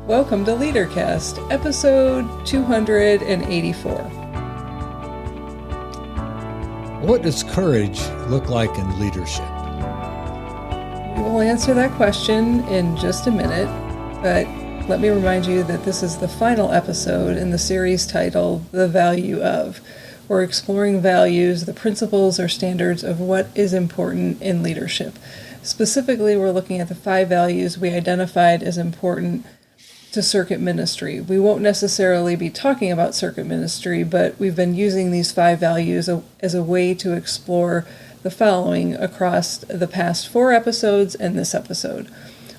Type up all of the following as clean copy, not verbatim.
Welcome to LeaderCast, episode 284. What does courage look like in leadership? We will answer that question in just a minute, but let me remind you that this is the final episode in the series titled The Value Of. We're exploring values, the principles or standards of what is important in leadership. Specifically, we're looking at the 5 values we identified as important to circuit ministry. We won't necessarily be talking about circuit ministry, but we've been using these 5 values as a way to explore the following across the past 4 episodes and this episode.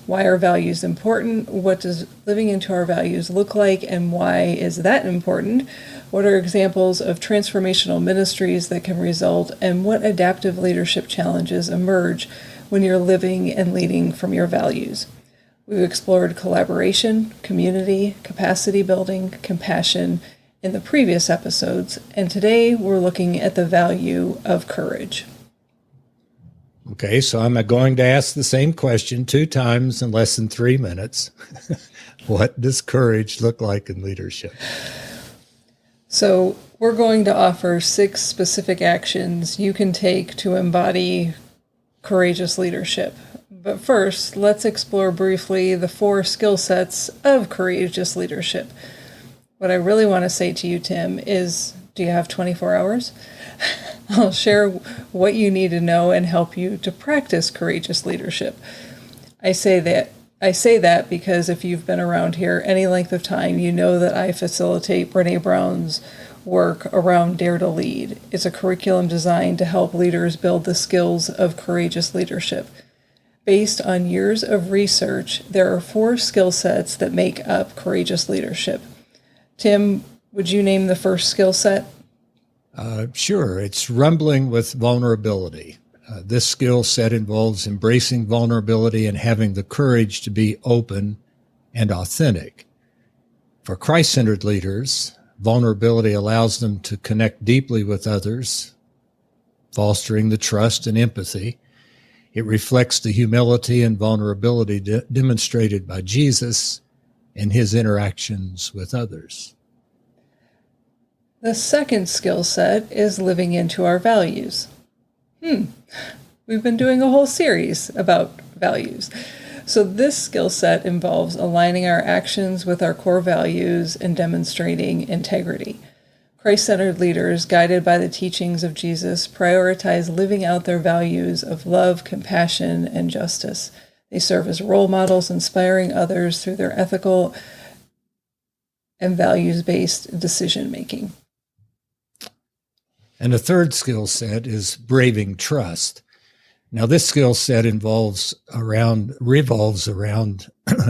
Why are values important? What does living into our values look like, and why is that important? What are examples of transformational ministries that can result, and what adaptive leadership challenges emerge when you're living and leading from your values? We've explored collaboration, community, capacity building, compassion in the previous episodes, and today we're looking at the value of courage. Okay, so I'm going to ask the same question 2 times in less than 3 minutes. What does courage look like in leadership? So we're going to offer 6 specific actions you can take to embody courageous leadership. But first, let's explore briefly the 4 skill sets of courageous leadership. What I really want to say to you, Tim, is, do you have 24 hours? I'll share what you need to know and help you to practice courageous leadership. I say that because if you've been around here any length of time, you know that I facilitate Brené Brown's work around Dare to Lead. It's a curriculum designed to help leaders build the skills of courageous leadership. Based on years of research, there are 4 skill sets that make up courageous leadership. Tim, would you name the first skill set? Sure, it's rumbling with vulnerability. This skill set involves embracing vulnerability and having the courage to be open and authentic. For Christ-centered leaders, vulnerability allows them to connect deeply with others, fostering the trust and empathy. It reflects the humility and vulnerability demonstrated by Jesus in his interactions with others. The second skill set is living into our values. We've been doing a whole series about values. So this skill set involves aligning our actions with our core values and demonstrating integrity. Christ-centered leaders, guided by the teachings of Jesus, prioritize living out their values of love, compassion, and justice. They serve as role models, inspiring others through their ethical and values-based decision-making. And the third skill set is braving trust. Now, this skill set revolves around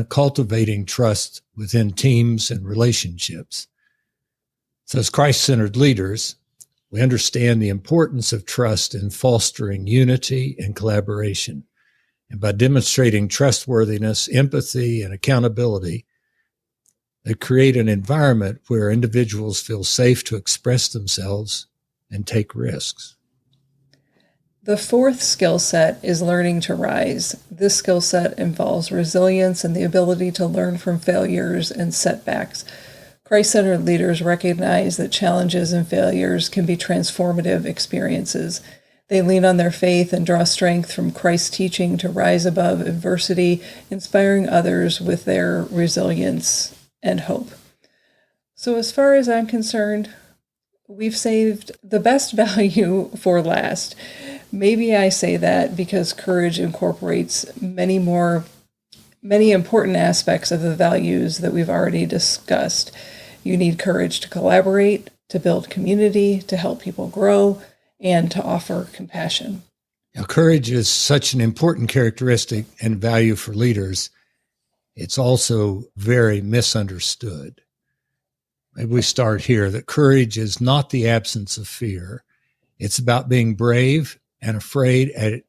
cultivating trust within teams and relationships. So as Christ-centered leaders, we understand the importance of trust in fostering unity and collaboration. And by demonstrating trustworthiness, empathy, and accountability, they create an environment where individuals feel safe to express themselves and take risks. The fourth skill set is learning to rise. This skill set involves resilience and the ability to learn from failures and setbacks. Christ-centered leaders recognize that challenges and failures can be transformative experiences. They lean on their faith and draw strength from Christ's teaching to rise above adversity, inspiring others with their resilience and hope. So as far as I'm concerned, we've saved the best value for last. Maybe I say that because courage incorporates many important aspects of the values that we've already discussed. You need courage to collaborate, to build community, to help people grow, and to offer compassion. Now, courage is such an important characteristic and value for leaders. It's also very misunderstood. Maybe we start here that courage is not the absence of fear. It's about being brave and afraid at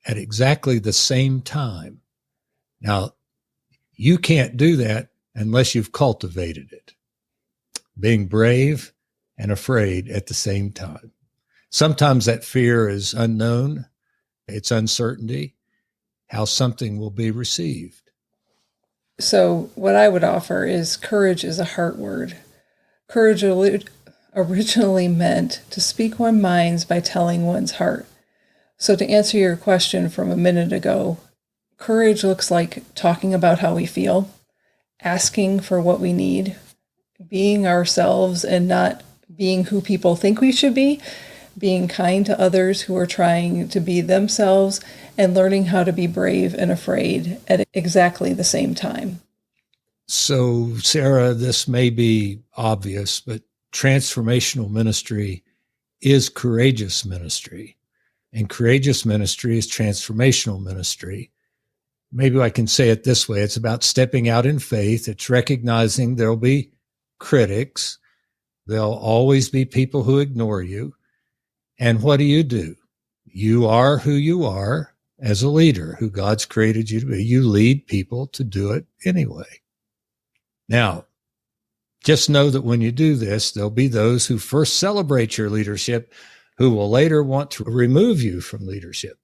exactly the same time. Now, you can't do that unless you've cultivated it. Being brave and afraid at the same time. Sometimes that fear is unknown. It's uncertainty, how something will be received. So what I would offer is courage is a heart word. Courage originally meant to speak one's mind by telling one's heart. So to answer your question from a minute ago, courage looks like talking about how we feel, asking for what we need, being ourselves and not being who people think we should be, being kind to others who are trying to be themselves, and learning how to be brave and afraid at exactly the same time. So, Sarah, this may be obvious, but transformational ministry is courageous ministry, and courageous ministry is transformational ministry. Maybe I can say it this way. It's about stepping out in faith. It's recognizing there'll be critics. There'll always be people who ignore you. And what do? You are who you are as a leader, who God's created you to be. You lead people to do it anyway. Now, just know that when you do this, there'll be those who first celebrate your leadership who will later want to remove you from leadership.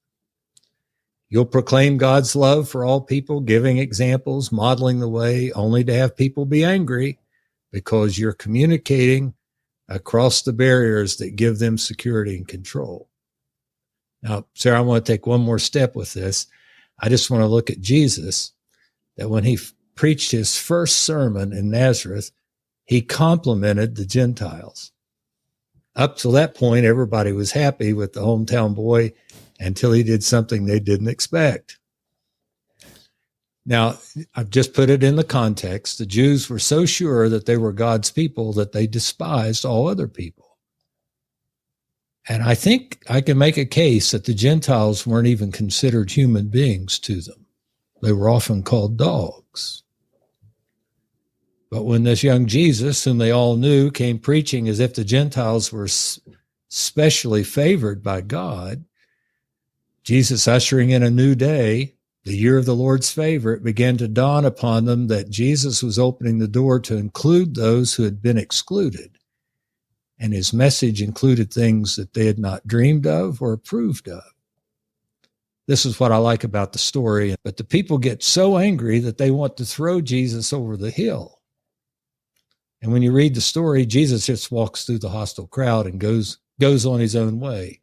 You'll proclaim God's love for all people, giving examples, modeling the way, only to have people be angry because you're communicating across the barriers that give them security and control. Now, Sarah, I want to take one more step with this. I just want to look at Jesus, that when he preached his first sermon in Nazareth, he complimented the Gentiles. Up to that point, everybody was happy with the hometown boy until he did something they didn't expect. Now, I've just put it in the context. The Jews were so sure that they were God's people that they despised all other people. And I think I can make a case that the Gentiles weren't even considered human beings to them. They were often called dogs. But when this young Jesus, whom they all knew, came preaching as if the Gentiles were specially favored by God, Jesus ushering in a new day, the year of the Lord's favor, it began to dawn upon them that Jesus was opening the door to include those who had been excluded. And his message included things that they had not dreamed of or approved of. This is what I like about the story. But the people get so angry that they want to throw Jesus over the hill. And when you read the story, Jesus just walks through the hostile crowd and goes on his own way.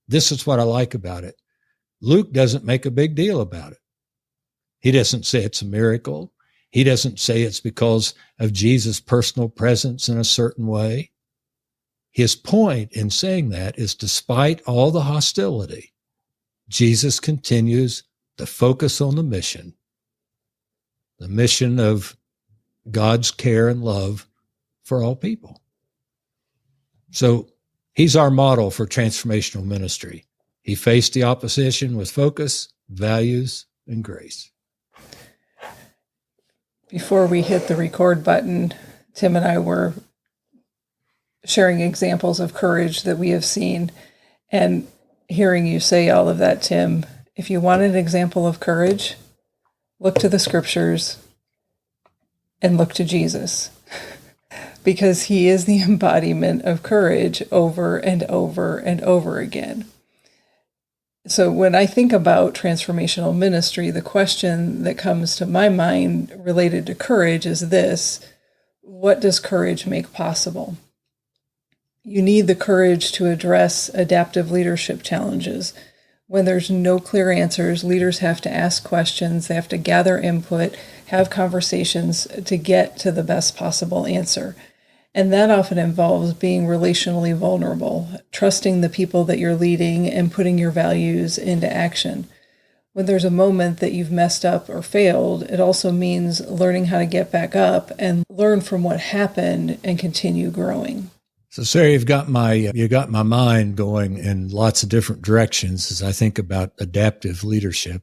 This is what I like about it. Luke doesn't make a big deal about it. He doesn't say it's a miracle. He doesn't say it's because of Jesus' personal presence in a certain way. His point in saying that is, despite all the hostility, Jesus continues to focus on the mission of God's care and love for all people. So he's our model for transformational ministry. He faced the opposition with focus, values, and grace. Before we hit the record button, Tim and I were sharing examples of courage that we have seen. And hearing you say all of that, Tim, if you want an example of courage, look to the scriptures and look to Jesus, because he is the embodiment of courage over and over and over again. So when I think about transformational ministry, the question that comes to my mind related to courage is this: what does courage make possible? You need the courage to address adaptive leadership challenges. When there's no clear answers, leaders have to ask questions, they have to gather input, have conversations to get to the best possible answer. And that often involves being relationally vulnerable, trusting the people that you're leading, and putting your values into action. When there's a moment that you've messed up or failed, it also means learning how to get back up and learn from what happened and continue growing. So, Sarah, you got my mind going in lots of different directions as I think about adaptive leadership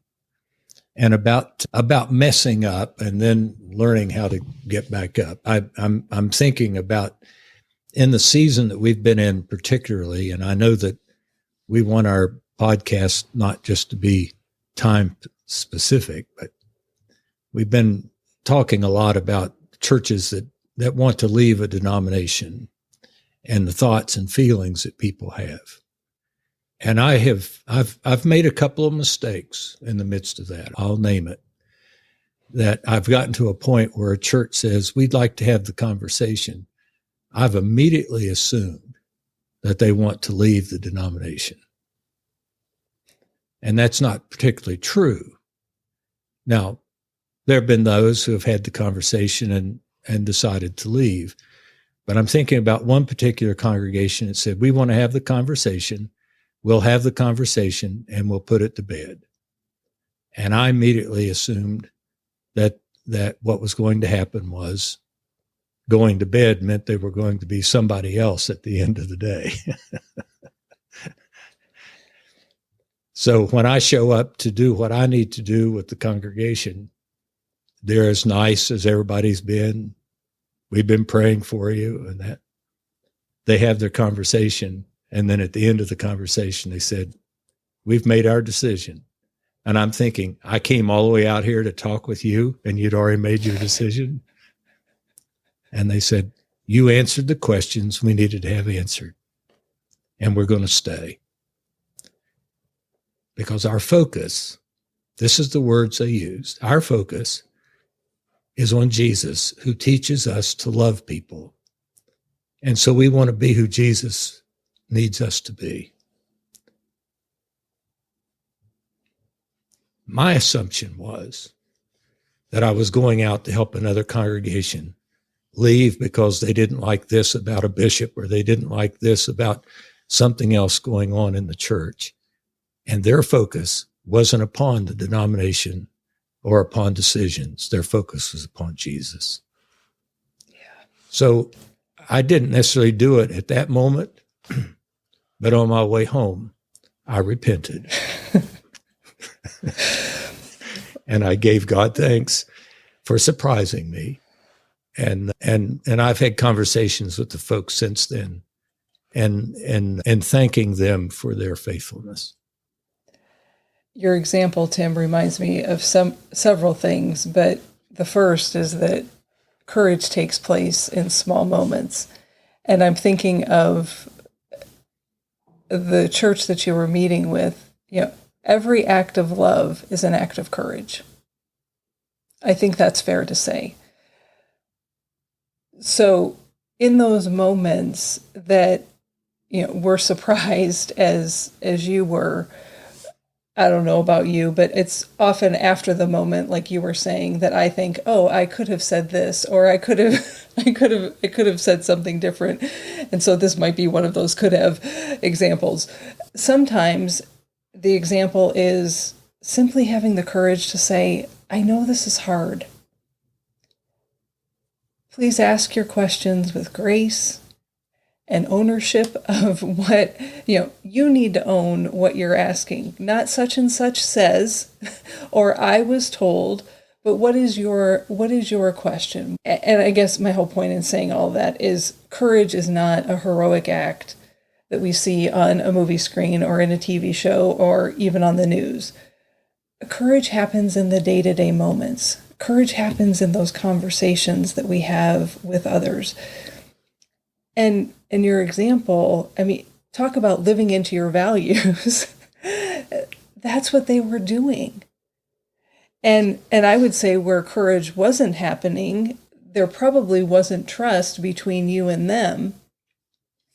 and about messing up and then learning how to get back up. I'm thinking about in the season that we've been in particularly, and I know that we want our podcast not just to be time specific, but we've been talking a lot about churches that want to leave a denomination and the thoughts and feelings that people have. And I've made a couple of mistakes in the midst of that. I'll name it. that I've gotten to a point where a church says, we'd like to have the conversation, I've immediately assumed that they want to leave the denomination. And that's not particularly true. Now, there have been those who have had the conversation and decided to leave. But I'm thinking about one particular congregation that said, we want to have the conversation. We'll have the conversation and we'll put it to bed. And I immediately assumed that what was going to happen was going to bed meant they were going to be somebody else at the end of the day. So when I show up to do what I need to do with the congregation, they're as nice as everybody's been. We've been praying for you, and that they have their conversation. And then at the end of the conversation, they said, we've made our decision. And I'm thinking, I came all the way out here to talk with you and you'd already made your decision. And they said, you answered the questions we needed to have answered, and we're going to stay. Because our focus, this is the words they used, our focus is on Jesus, who teaches us to love people. And so we want to be who Jesus needs us to be. My assumption was that I was going out to help another congregation leave because they didn't like this about a bishop, or they didn't like this about something else going on in the church. And their focus wasn't upon the denomination or upon decisions. Their focus was upon Jesus. Yeah. So I didn't necessarily do it at that moment, but on my way home, I repented. And I gave God thanks for surprising me. And I've had conversations with the folks since then and thanking them for their faithfulness. Your example, Tim, reminds me of several things, but the first is that courage takes place in small moments. And I'm thinking of the church that you were meeting with. Every act of love is an act of courage. I think that's fair to say. So in those moments that we're surprised as you were, I don't know about you, but it's often after the moment, like you were saying, that I think, oh, I could have said this, or I could have said something different. And so this might be one of those could have examples. Sometimes the example is simply having the courage to say, I know this is hard. Please ask your questions with grace and ownership of what, you need to own what you're asking. Not such and such says, or I was told, but what is your question? And I guess my whole point in saying all that is courage is not a heroic act that we see on a movie screen or in a TV show or even on the news. Courage happens in the day-to-day moments. Courage happens in those conversations that we have with others. And in your example, talk about living into your values. That's what they were doing. And I would say where courage wasn't happening, there probably wasn't trust between you and them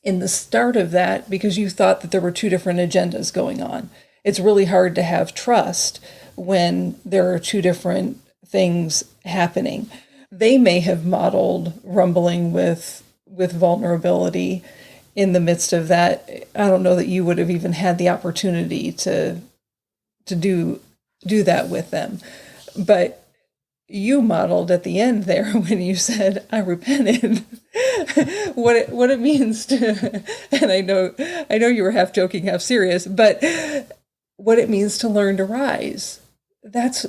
in the start of that, because you thought that there were two different agendas going on. It's really hard to have trust when there are two different things happening. They may have modeled rumbling with vulnerability in the midst of that. I don't know that you would have even had the opportunity to do that with them. But you modeled at the end there when you said, I repented, what it means to, and I know you were half joking, half serious, but what it means to learn to rise. That's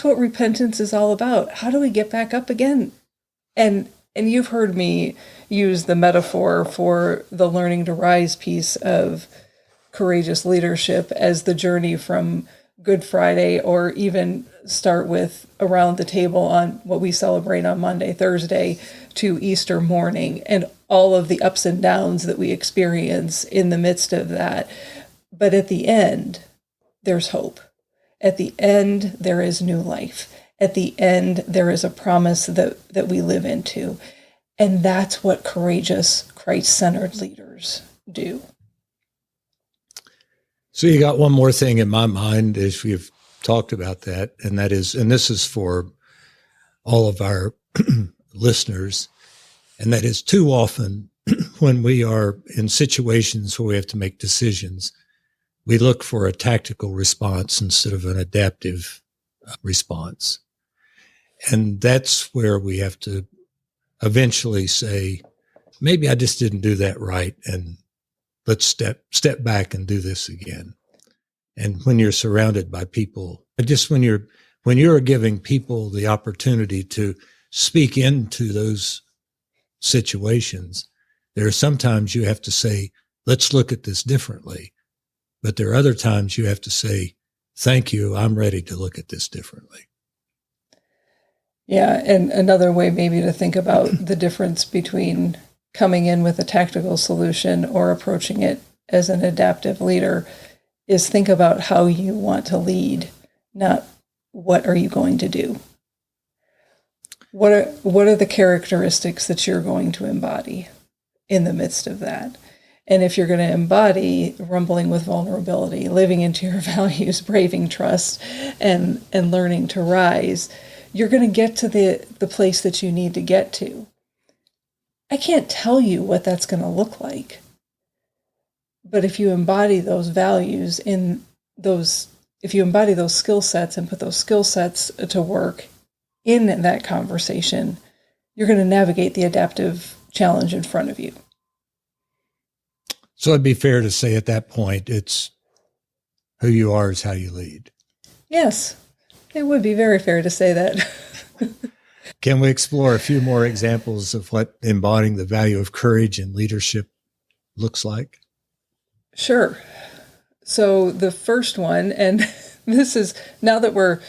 what repentance is all about. How do we get back up again? And you've heard me use the metaphor for the learning to rise piece of courageous leadership as the journey from Good Friday, or even start with around the table on what we celebrate on Monday, Thursday, to Easter morning, and all of the ups and downs that we experience in the midst of that. But at the end, there's hope. At the end, there is new life. at the end, there is a promise that we live into. And that's what courageous, Christ-centered leaders do. So you got one more thing in my mind as we've talked about that, and that is, and this is for all of our listeners, and that is too often when we are in situations where we have to make decisions, we look for a tactical response instead of an adaptive response. And that's where we have to eventually say, maybe I just didn't do that right, and let's step back and do this again. And when you're surrounded by people, just when you're giving people the opportunity to speak into those situations, there are sometimes you have to say, let's look at this differently. But there are other times you have to say, thank you, I'm ready to look at this differently. Yeah, and another way maybe to think about the difference between coming in with a tactical solution or approaching it as an adaptive leader is think about how you want to lead, not what are you going to do. What are the characteristics that you're going to embody in the midst of that? And if you're going to embody rumbling with vulnerability, living into your values, braving trust, and learning to rise, you're going to get to the place that you need to get to. I can't tell you what that's going to look like. But if you embody those values if you embody those skill sets and put those skill sets to work in that conversation, you're going to navigate the adaptive challenge in front of you. So it'd be fair to say at that point, it's who you are is how you lead. Yes, it would be very fair to say that. Can we explore a few more examples of what embodying the value of courage and leadership looks like? Sure. So the first one, and this is, now that we're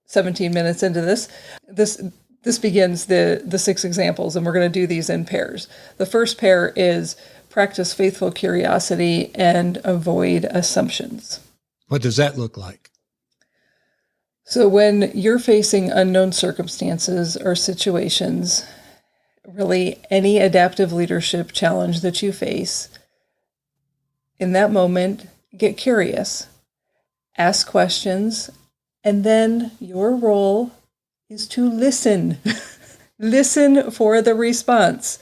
17 minutes into this begins the 6 examples, and we're going to do these in pairs. The first pair is practice faithful curiosity and avoid assumptions. What does that look like? So when you're facing unknown circumstances or situations, really any adaptive leadership challenge that you face, in that moment, get curious, ask questions, and then your role is to listen. Listen for the response.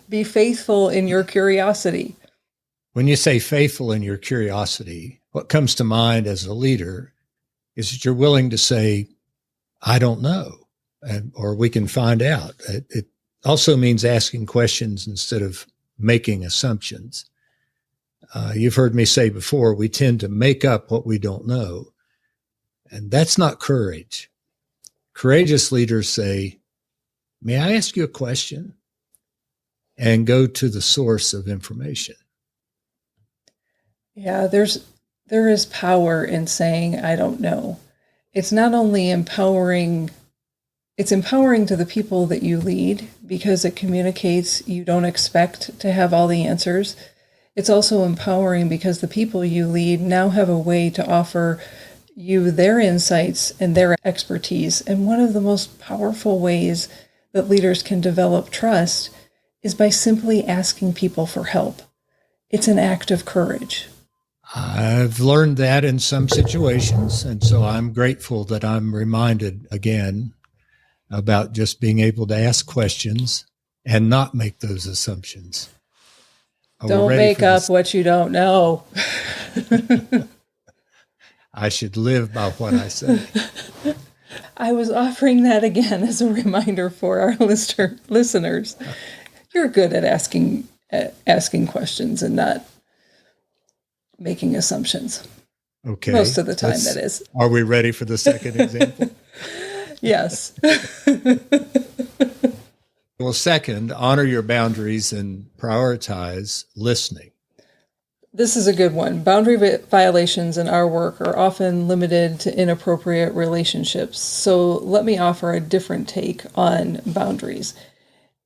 Be faithful in your curiosity. When you say faithful in your curiosity, what comes to mind as a leader is that you're willing to say, I don't know, or we can find out. It also means asking questions instead of making assumptions. You've heard me say before, we tend to make up what we don't know. And that's not courage. Courageous leaders say, may I ask you a question? And go to the source of information. Yeah, there is power in saying, I don't know. It's not only empowering, it's empowering to the people that you lead because it communicates you don't expect to have all the answers. It's also empowering because the people you lead now have a way to offer you their insights and their expertise. And one of the most powerful ways that leaders can develop trust is by simply asking people for help. It's an act of courage. I've learned that in some situations, and so I'm grateful that I'm reminded again about just being able to ask questions and not make those assumptions. Don't make up what you don't know. I should live by what I say. I was offering that again as a reminder for our listeners. You're good at asking questions and not making assumptions. Okay. Most of the time, that is. Are we ready for the second example? Yes. Well, second, honor your boundaries and prioritize listening. This is a good one. Boundary violations in our work are often limited to inappropriate relationships. So let me offer a different take on boundaries.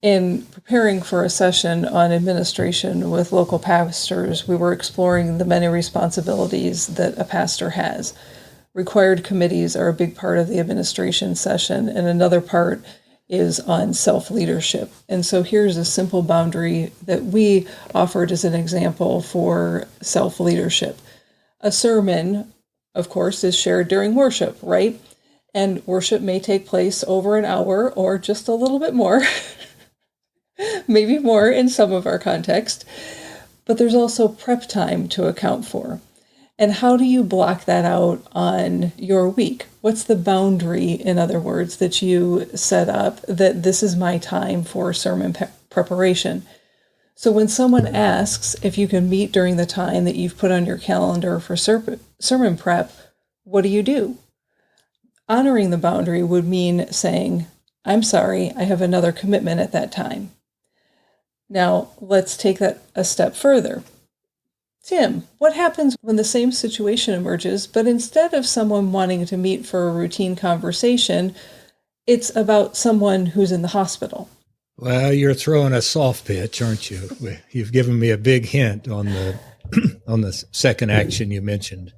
In preparing for a session on administration with local pastors, we were exploring the many responsibilities that a pastor has. Required committees are a big part of the administration session, and another part is on self-leadership. And so here's a simple boundary that we offered as an example for self-leadership. A sermon, of course, is shared during worship, right? And worship may take place over an hour or just a little bit more, maybe more in some of our context. But there's also prep time to account for. And how do you block that out on your week? What's the boundary, in other words, that you set up that this is my time for sermon preparation? So when someone asks if you can meet during the time that you've put on your calendar for sermon prep, what do? Honoring the boundary would mean saying, I'm sorry, I have another commitment at that time. Now, let's take that a step further. Tim, what happens when the same situation emerges, but instead of someone wanting to meet for a routine conversation, it's about someone who's in the hospital? Well, you're throwing a soft pitch, aren't you? You've given me a big hint on the on the second action you mentioned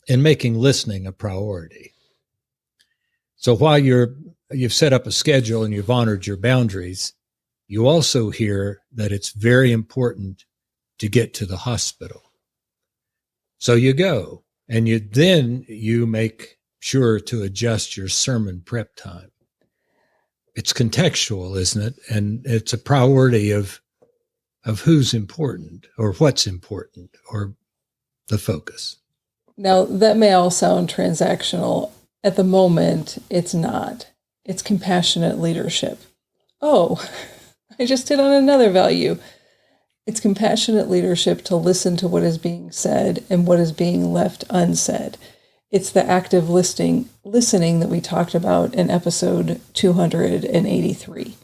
in making listening a priority. So while you've set up a schedule and you've honored your boundaries, you also hear that it's very important to get to the hospital. So you go, and you make sure to adjust your sermon prep time. It's contextual, isn't it? And it's a priority of who's important or what's important or the focus. Now, that may all sound transactional. At the moment, it's not. It's compassionate leadership. Oh, I just hit on another value. It's compassionate leadership to listen to what is being said and what is being left unsaid. It's the active listening that we talked about in episode 283.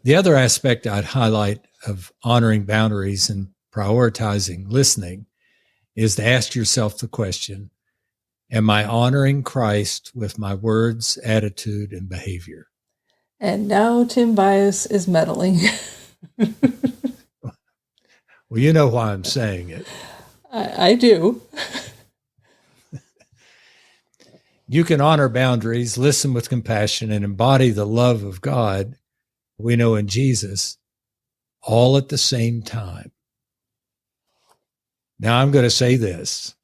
The other aspect I'd highlight of honoring boundaries and prioritizing listening is to ask yourself the question, am I honoring Christ with my words, attitude, and behavior? And now Tim Bias is meddling. Well, you know why I'm saying it. I do. You can honor boundaries, listen with compassion, and embody the love of God we know in Jesus all at the same time. Now, I'm going to say this.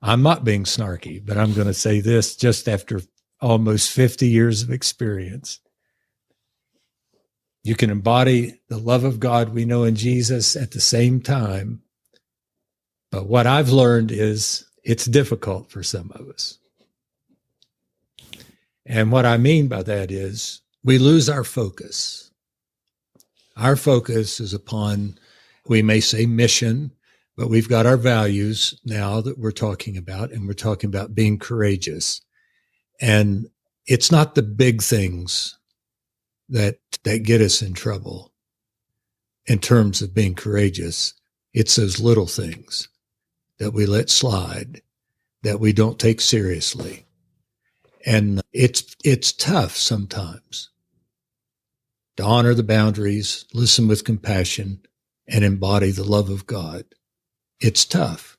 I'm not being snarky, but I'm going to say this just after almost 50 years of experience. You can embody the love of God we know in Jesus at the same time. But what I've learned is it's difficult for some of us. And what I mean by that is we lose our focus. Our focus is upon, we may say mission, but we've got our values now that we're talking about, and we're talking about being courageous. And it's not the big things that get us in trouble in terms of being courageous. It's those little things that we let slide, that we don't take seriously. And it's tough sometimes to honor the boundaries, listen with compassion, and embody the love of God. It's tough.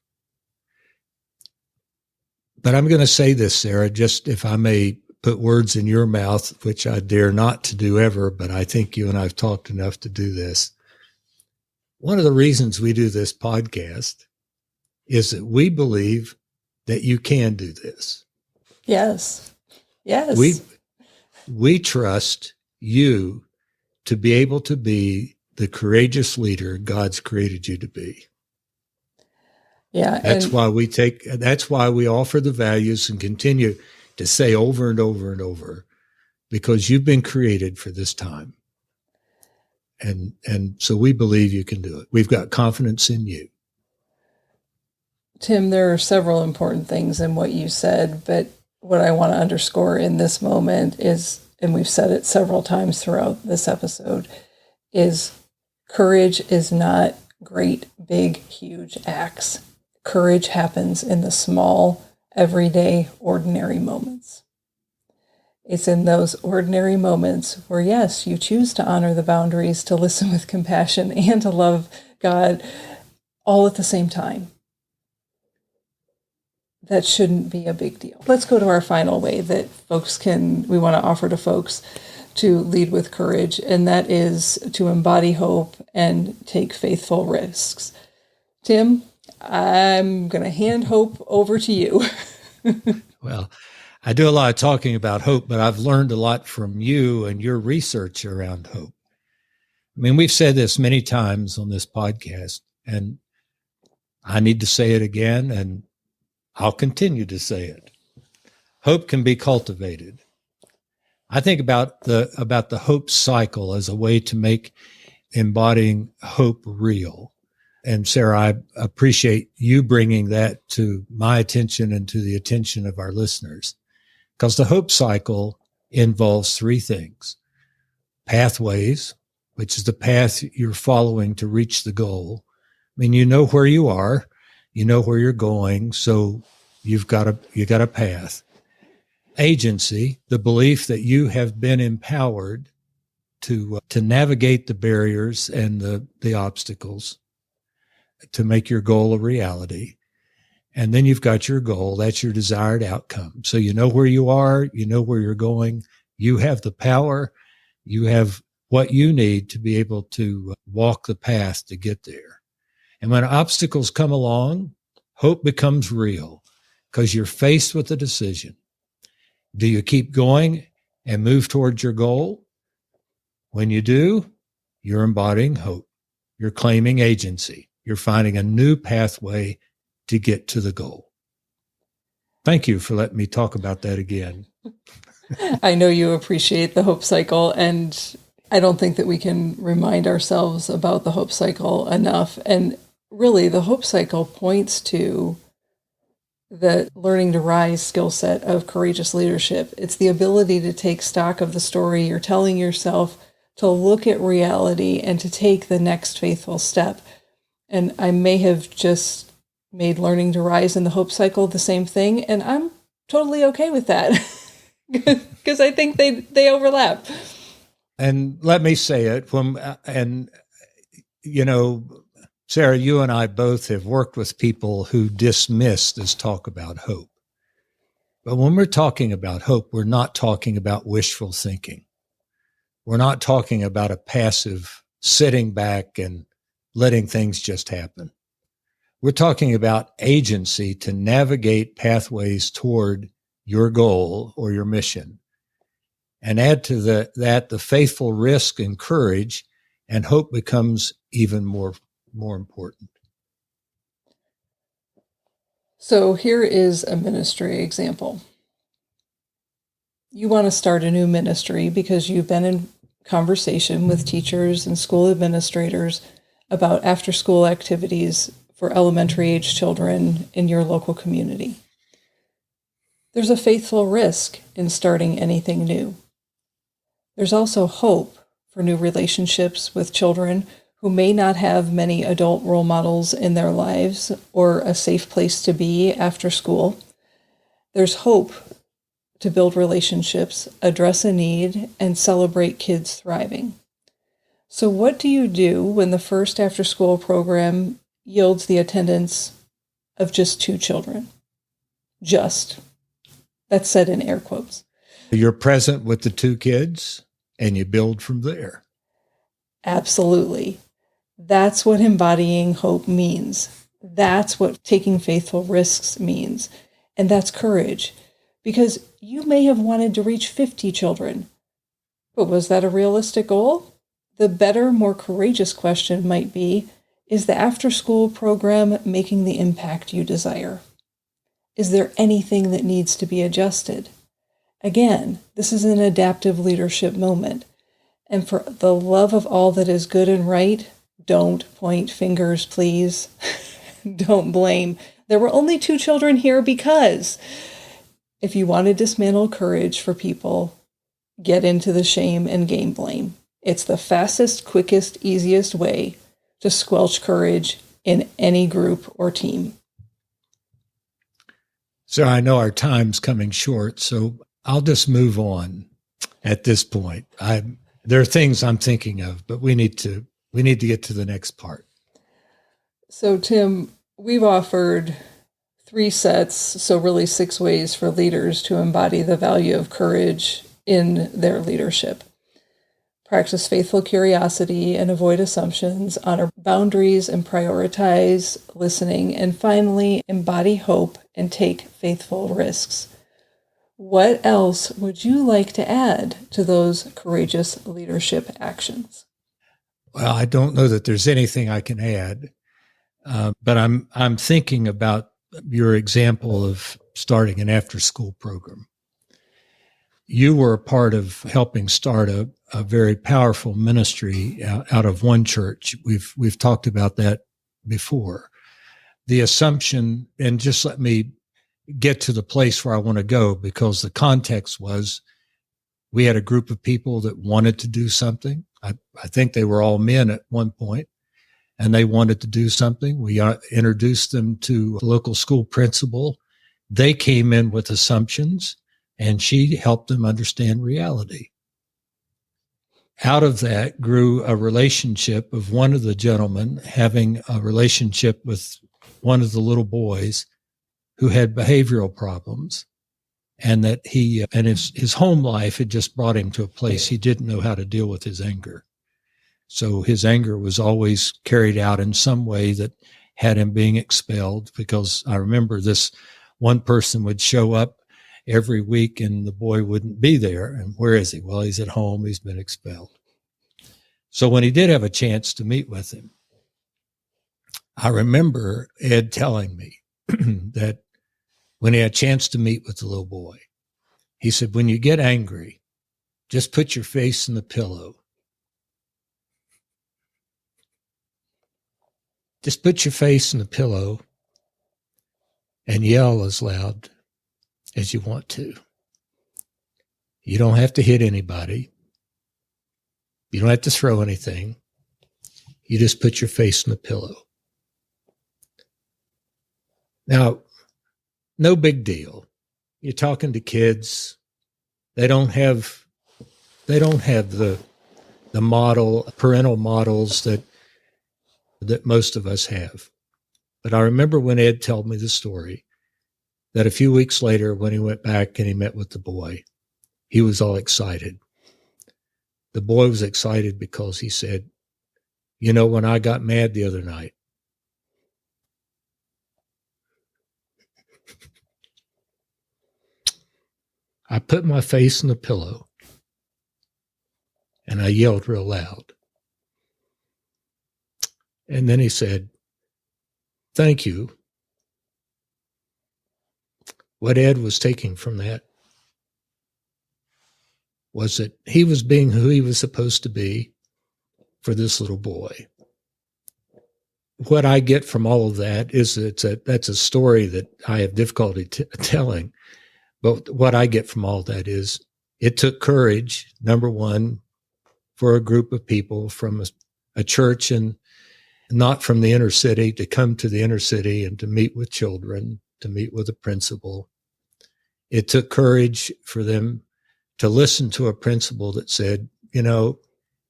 But I'm going to say this, Sarah, just if I may put words in your mouth, which I dare not to do ever, but I think you and I have talked enough to do this. One of the reasons we do this podcast is that we believe that you can do this. Yes. Yes. We trust you to be able to be the courageous leader God's created you to be. Yeah. That's why we offer the values and continue to say over and over and over, because you've been created for this time. And so we believe you can do it. We've got confidence in you. Tim, there are several important things in what you said, but what I want to underscore in this moment is, and we've said it several times throughout this episode, is courage is not great, big, huge acts. Courage happens in the small, everyday, ordinary moments. It's in those ordinary moments where, yes, you choose to honor the boundaries, to listen with compassion, and to love God all at the same time. that shouldn't be a big deal. Let's go to our final way that we want to offer to folks to lead with courage, and that is to embody hope and take faithful risks. Tim, I'm going to hand hope over to you. Well, I do a lot of talking about hope, but I've learned a lot from you and your research around hope. I mean, we've said this many times on this podcast, and I need to say it again, and I'll continue to say it. Hope can be cultivated. I think about the hope cycle as a way to make embodying hope real. And Sarah, I appreciate you bringing that to my attention and to the attention of our listeners, because the hope cycle involves three things: pathways, which is the path you're following to reach the goal. I mean, you know where you are, you know where you're going, so you got a path. Agency, the belief that you have been empowered to navigate the barriers and the obstacles to make your goal a reality. And then you've got your goal. That's your desired outcome. So you know where you are, you know where you're going. You have the power. You have what you need to be able to walk the path to get there. And when obstacles come along, hope becomes real because you're faced with a decision. Do you keep going and move towards your goal? When you do, you're embodying hope. You're claiming agency. You're finding a new pathway to get to the goal. Thank you for letting me talk about that again. I know you appreciate the hope cycle, and I don't think that we can remind ourselves about the hope cycle enough. And really, the hope cycle points to the learning to rise skill set of courageous leadership. It's the ability to take stock of the story you're telling yourself, to look at reality, and to take the next faithful step. And I may have just made learning to rise and the hope cycle the same thing, and I'm totally okay with that because I think they overlap. And let me say it, Sarah, you and I both have worked with people who dismiss this talk about hope. But when we're talking about hope, we're not talking about wishful thinking. We're not talking about a passive sitting back and letting things just happen. We're talking about agency to navigate pathways toward your goal or your mission. And add to that the faithful risk and courage, and hope becomes even more important. So here is a ministry example. You want to start a new ministry because you've been in conversation with teachers and school administrators about after-school activities for elementary-age children in your local community. There's a faithful risk in starting anything new. There's also hope for new relationships with children who may not have many adult role models in their lives or a safe place to be after school. There's hope to build relationships, address a need, and celebrate kids thriving. So what do you do when the first after-school program yields the attendance of just 2 children? Just. That's said in air quotes. You're present with the 2 kids, and you build from there. Absolutely. That's what embodying hope means. That's what taking faithful risks means. And that's courage. Because you may have wanted to reach 50 children. But was that a realistic goal? The better, more courageous question might be, is the after-school program making the impact you desire? Is there anything that needs to be adjusted? Again, this is an adaptive leadership moment. And for the love of all that is good and right, don't point fingers, please. Don't blame. There were only 2 children here because if you want to dismantle courage for people, get into the shame and gain blame. It's the fastest, quickest, easiest way to squelch courage in any group or team. So I know our time's coming short, so I'll just move on at this point. There are things I'm thinking of, but we need to get to the next part. So Tim, we've offered 3 sets, so really 6 ways for leaders to embody the value of courage in their leadership. Practice faithful curiosity and avoid assumptions, honor boundaries and prioritize listening, and finally, embody hope and take faithful risks. What else would you like to add to those courageous leadership actions? Well, I don't know that there's anything I can add, but I'm thinking about your example of starting an after-school program. You were a part of helping start a very powerful ministry out of one church. We've talked about that before. The assumption, and just let me get to the place where I want to go, because the context was we had a group of people that wanted to do something. I think they were all men at one point, and they wanted to do something. We introduced them to a local school principal. They came in with assumptions, and she helped them understand reality. Out of that grew a relationship of one of the gentlemen having a relationship with one of the little boys who had behavioral problems, and that his home life had just brought him to a place he didn't know how to deal with his anger. So his anger was always carried out in some way that had him being expelled, because I remember this one person would show up every week and the boy wouldn't be there. And where is he? Well, he's at home. He's been expelled. So when he did have a chance to meet with him, I remember Ed telling me that when he had a chance to meet with the little boy, he said, when you get angry, just put your face in the pillow. Just put your face in the pillow and yell as loud as you want to. You don't have to hit anybody. You don't have to throw anything. You just put your face in the pillow. Now, no big deal. You're talking to kids. They don't have the parental models that most of us have. But I remember when Ed told me the story, that a few weeks later, when he went back and he met with the boy, he was all excited. The boy was excited because he said, you know, when I got mad the other night, I put my face in the pillow and I yelled real loud. And then he said, thank you. What Ed was taking from that was that he was being who he was supposed to be for this little boy. What I get from all of that is that's a story that I have difficulty telling. But what I get from all that is it took courage, number one, for a group of people from a church and not from the inner city to come to the inner city and to meet with children, to meet with a principal. It took courage for them to listen to a principal that said, you know,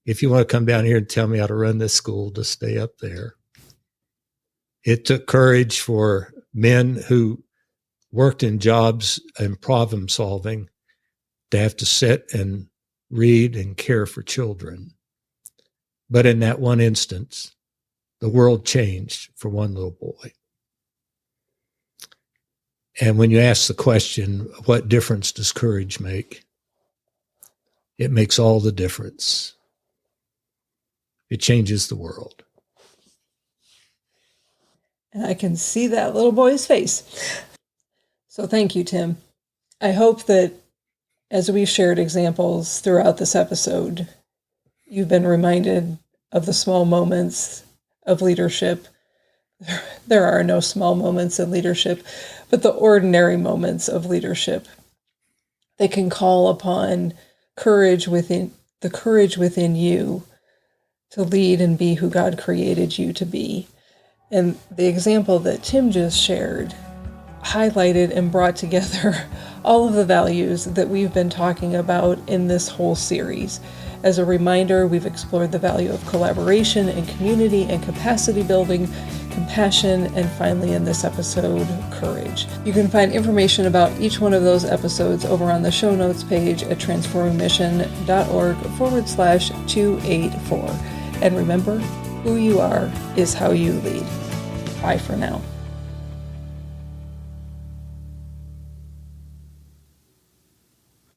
if you want to come down here and tell me how to run this school, to stay up there. It took courage for men who worked in jobs and problem solving to have to sit and read and care for children. But in that one instance, the world changed for one little boy. And when you ask the question, what difference does courage make? It makes all the difference. It changes the world. And I can see that little boy's face. So thank you, Tim. I hope that as we've shared examples throughout this episode, you've been reminded of the small moments of leadership. There are no small moments in leadership, but the ordinary moments of leadership. They can call upon the courage within you to lead and be who God created you to be. And the example that Tim just shared highlighted and brought together all of the values that we've been talking about in this whole series. As a reminder, we've explored the value of collaboration and community and capacity building, compassion, and finally in this episode, courage. You can find information about each one of those episodes over on the show notes page at transformation.org/284. And remember, who you are is how you lead. Bye for now.